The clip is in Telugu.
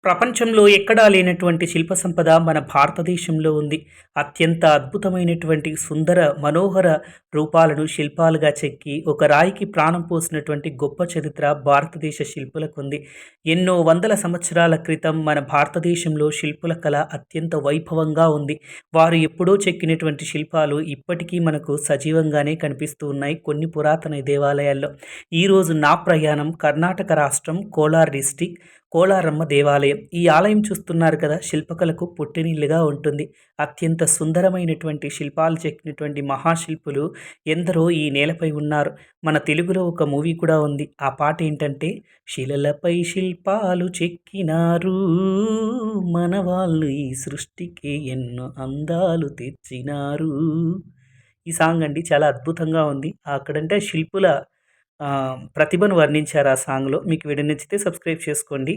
ప్రపంచంలో ఎక్కడా లేనటువంటి శిల్ప సంపద మన భారతదేశంలో ఉంది. అత్యంత అద్భుతమైనటువంటి సుందర మనోహర రూపాలను శిల్పాలుగా చెక్కి ఒక రాయికి ప్రాణం పోసినటువంటి గొప్ప చరిత్ర భారతదేశ శిల్పులకుంది. ఎన్నో వందల సంవత్సరాల క్రితం మన భారతదేశంలో శిల్పుల కళ అత్యంత వైభవంగా ఉంది. వారు ఎప్పుడో చెక్కినటువంటి శిల్పాలు ఇప్పటికీ మనకు సజీవంగానే కనిపిస్తూ ఉన్నాయి కొన్ని పురాతన దేవాలయాల్లో. ఈరోజు నా ప్రయాణం కర్ణాటక రాష్ట్రం కోలార్ డిస్టిక్ కోలారమ్మ దేవాలయం. ఈ ఆలయం చూస్తున్నారు కదా, శిల్పకళకు పుట్టినిల్లుగా ఉంటుంది. అత్యంత సుందరమైనటువంటి శిల్పాలు చెక్కినటువంటి మహాశిల్పులు ఎందరో ఈ నేలపై ఉన్నారు. మన తెలుగులో ఒక మూవీ కూడా ఉంది. ఆ పాట ఏంటంటే, శిలలపై శిల్పాలు చెక్కినారు మన వాళ్ళు, ఈ సృష్టికి ఎన్నో అందాలు తెచ్చినారు. ఈ సాంగ్ అండి చాలా అద్భుతంగా ఉంది. అక్కడంటే శిల్పుల ప్రతిభను వర్ణించారు ఆ సాంగ్‌లో. మీకు వీడియో నచ్చితే సబ్స్క్రైబ్ చేసుకోండి.